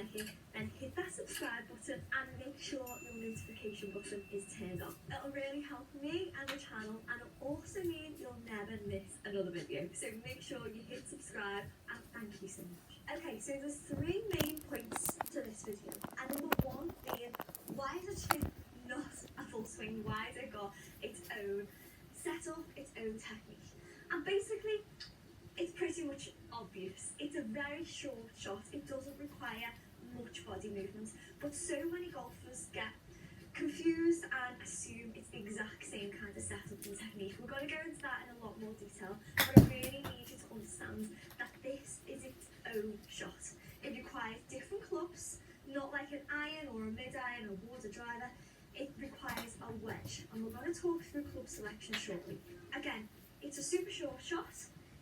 like it, then hit that subscribe button and make sure your notification button is turned on. It'll really help me and the channel, and it'll also mean you'll never miss another video. So make sure you hit subscribe, and thank you so much. Okay, so there's 3 main points to this video, and number 1 being, why is a chip not a full swing? Why has it got its own setup, its own technique? And basically, it's pretty much obvious. It's a very short shot. It doesn't require much body movement, but so many golfers get confused and assume it's the exact same kind of setup and technique. We're going to go into that in a lot more detail, but I really need you to understand that this is its own shot. It requires different clubs, not like an iron or a mid-iron or water driver. It requires a wedge, and we're going to talk through club selection shortly. Again, it's a super short shot.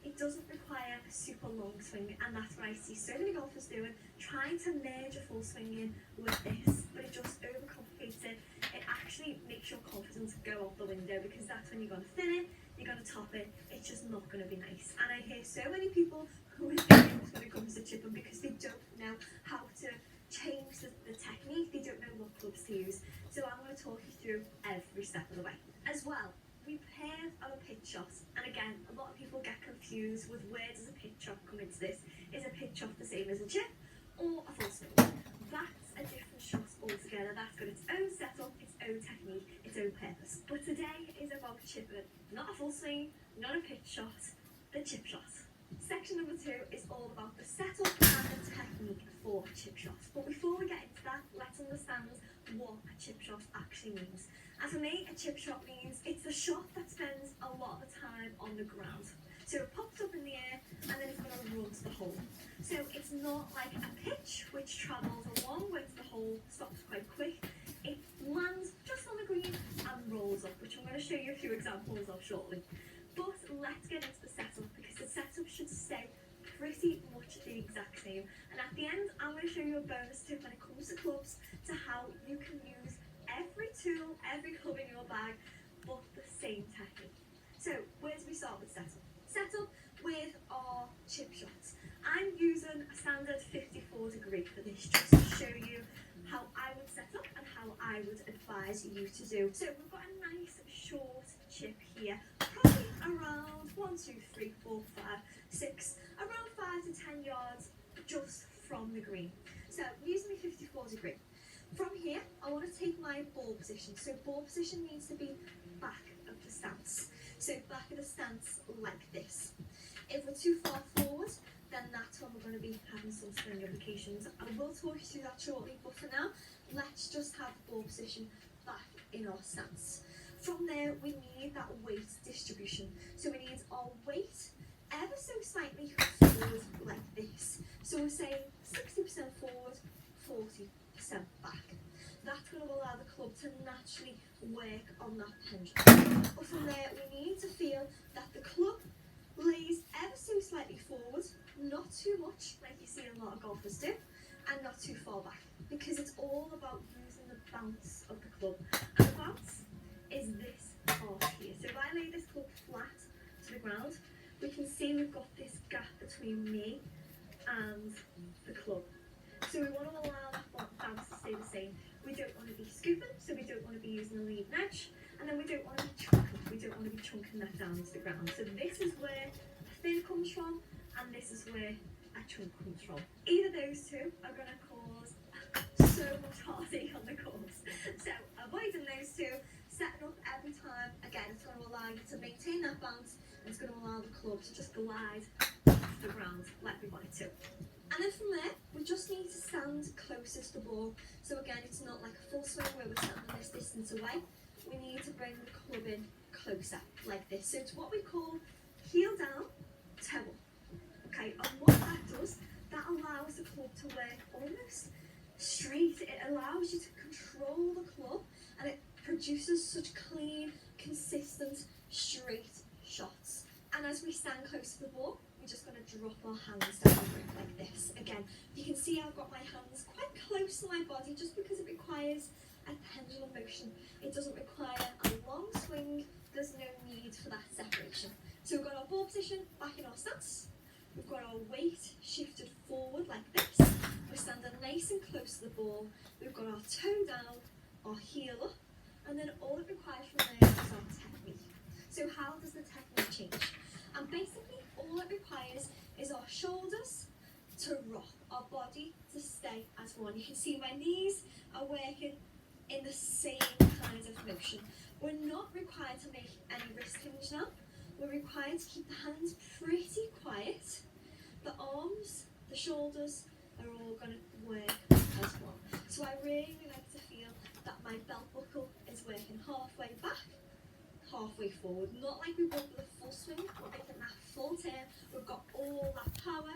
It doesn't require a super long swing, and that's what I see so many golfers doing, trying to merge a full swing in with this, but it just overcomplicates it. It actually makes your confidence go out the window, because that's when you're going to thin it, you're going to top it, it's just not going to be nice. And I hear so many people who are thinking when it comes to chipping, because they don't know how to change the technique, they don't know what clubs to use. So I'm going to talk you through every step of the way. As well, we've heard of a pitch shot, and again, a lot of people get confused with where does a pitch shot come into this. Is a pitch shot the same as a chip or a full swing? That's a different shot altogether. That's got its own setup, its own technique, its own purpose. But today is about chipping, not a full swing, not a pitch shot, the chip shot. Section number 2 is all about the setup and the technique for chip shots. But before we get into that, let's understand what a chip shot actually means. And for me, a chip shot means it's the shot that spends a lot of the time on the ground. So it pops up in the air and then it's going to run to the hole. So it's not like a pitch which travels a long way to the hole, stops quite quick. It lands just on the green and rolls up, which I'm going to show you a few examples of shortly. But let's get into the setup, because the setup should stay pretty much the exact same. And at the end, I'm going to show you a bonus tip when it comes to clubs, to how you can use every tool, every club in your bag, but the same technique. So where do we start with setup? Setup with our chip shots. I'm using a standard 54 degree for this, just to show you how I would set up and how I would advise you to do. So we've got a nice short chip here, probably around 1, 2, 3, 4, 5, 6, around 5 to 10 yards just from the green. So using my 54 degree. From here, I want to take my ball position. So ball position needs to be back of the stance. So back of the stance like this. If we're too far forward, then that's when we're going to be having some swing implications. I will talk you through that shortly, but for now, let's just have the ball position back in our stance. From there, we need that weight distribution. So we need our weight ever so slightly forward like this. So we're saying 60% forward, 40% back. That's going to allow the club to naturally work on that pendulum. But from there, we need to feel that the club lays ever so slightly forward, not too much like you see a lot of golfers do, and not too far back, because it's all about using the bounce of the club. And the bounce is this part here. So if I lay this club flat to the ground, we can see we've got this gap between me and the club. So we want to allow that bounce to stay the same. We don't want to be scooping, so we don't want to be using a lead edge, and then we don't want to be chunking. We don't want to be chunking that down to the ground. So this is where a thin comes from, and this is where a chunk comes from. Either those two are going to cause so much heartache on the course. So avoiding those two, setting up every time, again, it's going to allow you to maintain that bounce, and it's going to allow the club to just glide off the ground like we want it to. And then from there, we just need to stand closest to the ball. So again, it's not like a full swing where we're standing this distance away. We need to bring the club in closer, like this. So it's what we call heel down, toe up. Okay, and what that does, that allows the club to work almost straight. It allows you to control the club, and it produces such clean, consistent, straight shots. And as we stand close to the ball, we're just going to drop our hands down the grip like this. Again, you can see I've got my hands quite close to my body, just because it requires a pendulum motion. It doesn't require a long swing. There's no need for that separation. So we've got our ball position back in our stance. We've got our weight shifted forward like this. We're standing nice and ball, we've got our toe down, our heel up, and then all it requires from there is our technique. So how does the technique change? And basically all it requires is our shoulders to rock, our body to stay as one. You can see my knees are working in the same kind of motion. We're not required to make any wrist hinge now. We're required to keep the hands pretty quiet. The arms, the shoulders are all going to work as one. So I really like to feel that my belt buckle is working halfway back, halfway forward. Not like we walk with a full swing, we're making that full turn. We've got all that power.